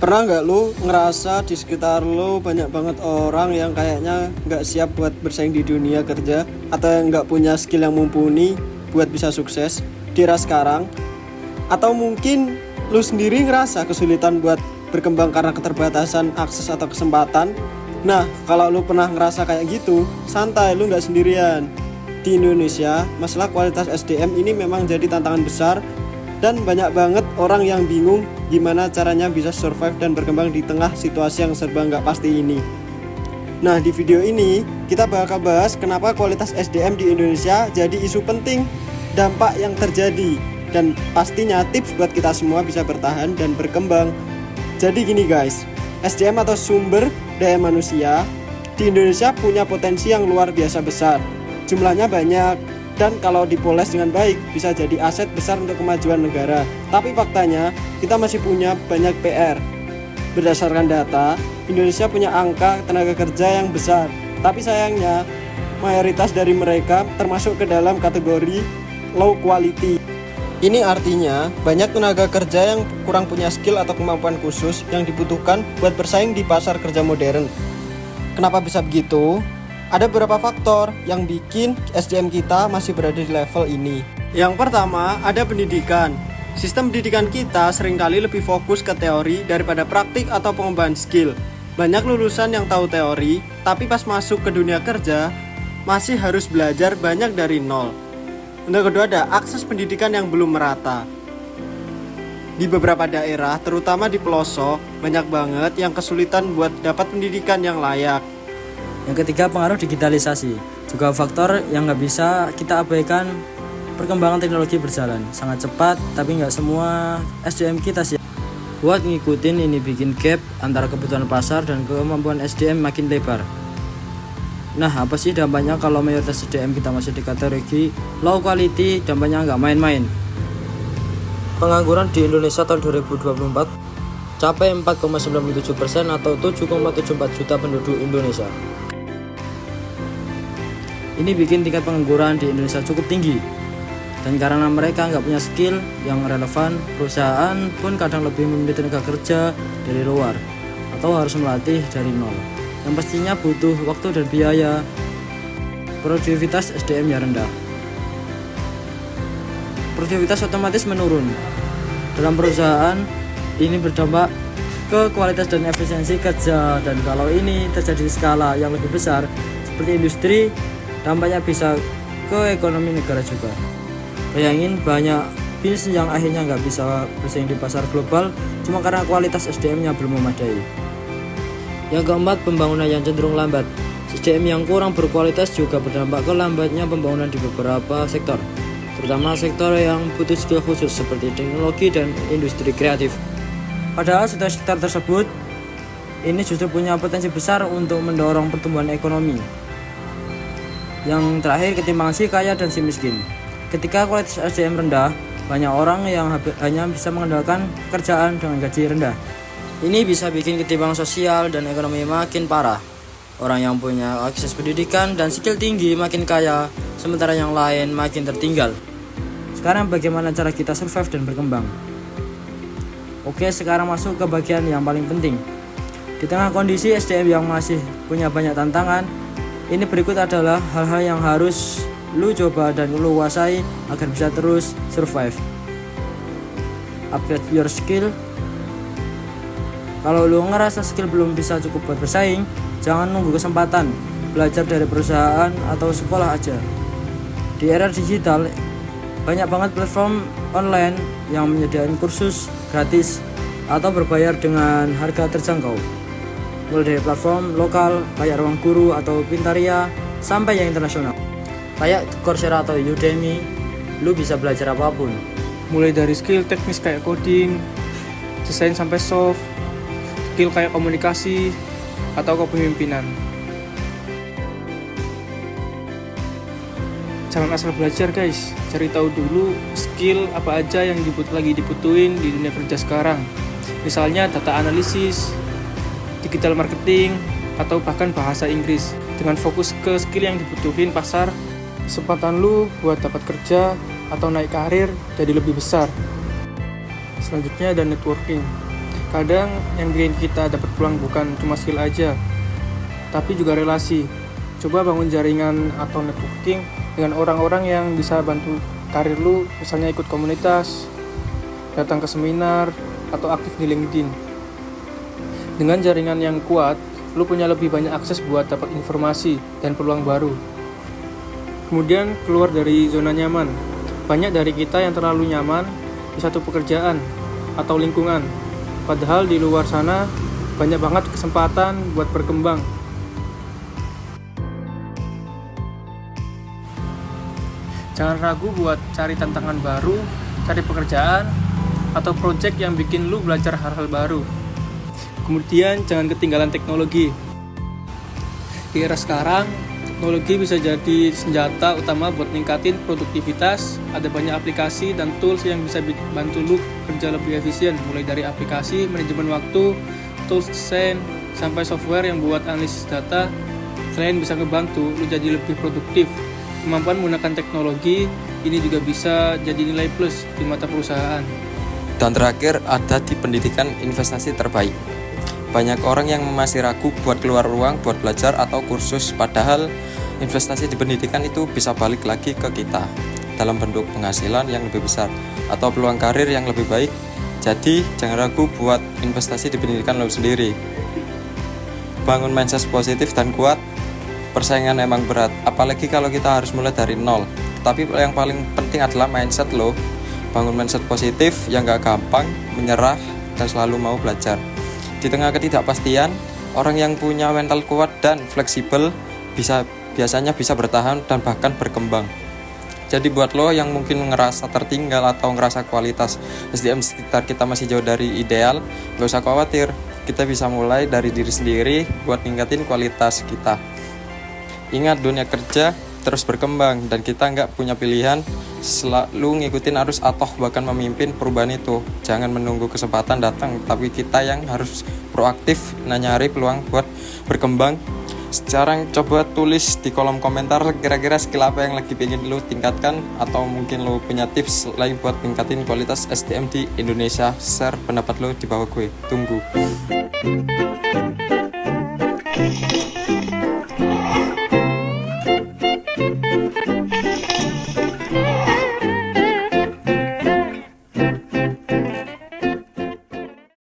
Pernah nggak lu ngerasa di sekitar lu banyak banget orang yang kayaknya nggak siap buat bersaing di dunia kerja atau yang nggak punya skill yang mumpuni buat bisa sukses di era sekarang? Atau mungkin lu sendiri ngerasa kesulitan buat berkembang karena keterbatasan akses atau kesempatan? Nah, kalau lu pernah ngerasa kayak gitu, santai, lu nggak sendirian. Di Indonesia, masalah kualitas SDM ini memang jadi tantangan besar dan banyak banget orang yang bingung gimana caranya bisa survive dan berkembang di tengah situasi yang serba nggak pasti ini. Nah, di video ini kita bakal bahas kenapa kualitas SDM di Indonesia jadi isu penting, dampak yang terjadi, dan pastinya tips buat kita semua bisa bertahan dan berkembang. Jadi gini guys, SDM atau sumber daya manusia di Indonesia punya potensi yang luar biasa besar. Jumlahnya banyak dan kalau dipoles dengan baik bisa jadi aset besar untuk kemajuan negara. Tapi faktanya kita masih punya banyak PR. Berdasarkan data, Indonesia punya angka tenaga kerja yang besar. Tapi sayangnya mayoritas dari mereka termasuk ke dalam kategori low quality. Ini artinya banyak tenaga kerja yang kurang punya skill atau kemampuan khusus yang dibutuhkan buat bersaing di pasar kerja modern. Kenapa bisa begitu? Ada beberapa faktor yang bikin SDM kita masih berada di level ini. Yang pertama, ada pendidikan. Sistem pendidikan kita seringkali lebih fokus ke teori daripada praktik atau pengembangan skill. Banyak lulusan yang tahu teori, tapi pas masuk ke dunia kerja, masih harus belajar banyak dari nol. Untuk kedua, ada akses pendidikan yang belum merata. Di beberapa daerah, terutama di pelosok, banyak banget yang kesulitan buat dapat pendidikan yang layak. Yang ketiga, pengaruh digitalisasi. Juga faktor yang nggak bisa kita abaikan, perkembangan teknologi berjalan sangat cepat, tapi nggak semua SDM kita siap buat ngikutin. Ini bikin gap antara kebutuhan pasar dan kemampuan SDM makin lebar. Nah, apa sih dampaknya kalau mayoritas SDM kita masih di kategori low quality? Dampaknya nggak main-main. Pengangguran di Indonesia tahun 2024 capai 4,97% atau 7,74 juta penduduk Indonesia. Ini bikin tingkat pengangguran di Indonesia cukup tinggi. Dan karena mereka nggak punya skill yang relevan, perusahaan pun kadang lebih memilih tenaga kerja dari luar atau harus melatih dari nol, yang pastinya butuh waktu dan biaya. Produktivitas SDM-nya rendah. Produktivitas otomatis menurun. Dalam perusahaan, ini berdampak ke kualitas dan efisiensi kerja, dan kalau ini terjadi di skala yang lebih besar seperti industri, dampaknya bisa ke ekonomi negara juga. Bayangin banyak bisnis yang akhirnya nggak bisa bersaing di pasar global cuma karena kualitas SDM-nya belum memadai. Yang keempat, pembangunan yang cenderung lambat. SDM yang kurang berkualitas juga berdampak ke lambatnya pembangunan di beberapa sektor, terutama sektor yang butuh skill khusus seperti teknologi dan industri kreatif. Padahal sektor tersebut ini justru punya potensi besar untuk mendorong pertumbuhan ekonomi. Yang terakhir, ketimpangan si kaya dan si miskin. Ketika kualitas SDM rendah, banyak orang yang hanya bisa mengandalkan pekerjaan dengan gaji rendah. Ini bisa bikin ketimpangan sosial dan ekonomi makin parah. Orang yang punya akses pendidikan dan skill tinggi makin kaya, sementara yang lain makin tertinggal. Sekarang bagaimana cara kita survive dan berkembang? Oke, sekarang masuk ke bagian yang paling penting. Di tengah kondisi SDM yang masih punya banyak tantangan, ini berikut adalah hal-hal yang harus lu coba dan lu kuasai agar bisa terus survive. Upgrade your skill. Kalau lu ngerasa skill belum bisa cukup buat bersaing, jangan nunggu kesempatan. Belajar dari perusahaan atau sekolah aja. Di era digital, banyak banget platform online yang menyediakan kursus gratis atau berbayar dengan harga terjangkau. Mulai dari platform lokal kayak Ruang Guru atau Pintaria sampai yang internasional kayak Coursera atau Udemy, lu bisa belajar apapun. Mulai dari skill teknis kayak coding, desain sampai soft, skill kayak komunikasi atau kepemimpinan. Jangan asal belajar guys, cari tahu dulu skill apa aja yang lagi dibutuhin di dunia kerja sekarang. Misalnya data analisis, digital marketing, atau bahkan bahasa Inggris. Dengan fokus ke skill yang dibutuhin pasar, kesempatan lu buat dapat kerja atau naik karir jadi lebih besar. Selanjutnya ada networking. Kadang yang bikin kita dapat peluang bukan cuma skill aja, tapi juga relasi. Coba bangun jaringan atau networking dengan orang-orang yang bisa bantu karir lu, misalnya ikut komunitas, datang ke seminar, atau aktif di LinkedIn. Dengan jaringan yang kuat, lu punya lebih banyak akses buat dapat informasi dan peluang baru. Kemudian keluar dari zona nyaman. Banyak dari kita yang terlalu nyaman di satu pekerjaan atau lingkungan, padahal di luar sana banyak banget kesempatan buat berkembang. Jangan ragu buat cari tantangan baru, cari pekerjaan, atau project yang bikin lu belajar hal-hal baru. Kemudian jangan ketinggalan teknologi. Di era sekarang, teknologi bisa jadi senjata utama buat ningkatin produktivitas. Ada banyak aplikasi dan tools yang bisa bantu lu kerja lebih efisien, mulai dari aplikasi manajemen waktu, tools desain, sampai software yang buat analisis data. Selain bisa ngebantu lu jadi lebih produktif, kemampuan menggunakan teknologi ini juga bisa jadi nilai plus di mata perusahaan. Dan terakhir ada di pendidikan investasi terbaik. Banyak orang yang masih ragu buat keluar uang buat belajar atau kursus, padahal investasi di pendidikan itu bisa balik lagi ke kita dalam bentuk penghasilan yang lebih besar atau peluang karir yang lebih baik. Jadi jangan ragu buat investasi di pendidikan lo sendiri. Bangun mindset positif dan kuat. Persaingan emang berat, apalagi kalau kita harus mulai dari nol. Tapi yang paling penting adalah mindset lo. Bangun mindset positif yang gak gampang menyerah dan selalu mau belajar. Di tengah ketidakpastian, orang yang punya mental kuat dan fleksibel biasanya bisa bertahan dan bahkan berkembang. Jadi buat lo yang mungkin ngerasa tertinggal atau ngerasa kualitas SDM sekitar kita masih jauh dari ideal, gak usah khawatir. Kita bisa mulai dari diri sendiri buat ningkatin kualitas kita. Ingat, dunia kerja terus berkembang dan kita nggak punya pilihan, selalu ngikutin arus atau bahkan memimpin perubahan itu. Jangan menunggu kesempatan datang, tapi kita yang harus proaktif nyari peluang buat berkembang. Sekarang coba tulis di kolom komentar kira-kira skill apa yang lagi pengen lo tingkatkan, atau mungkin lo punya tips lain buat tingkatin kualitas SDM di Indonesia. Share pendapat lo di bawah gue, tunggu.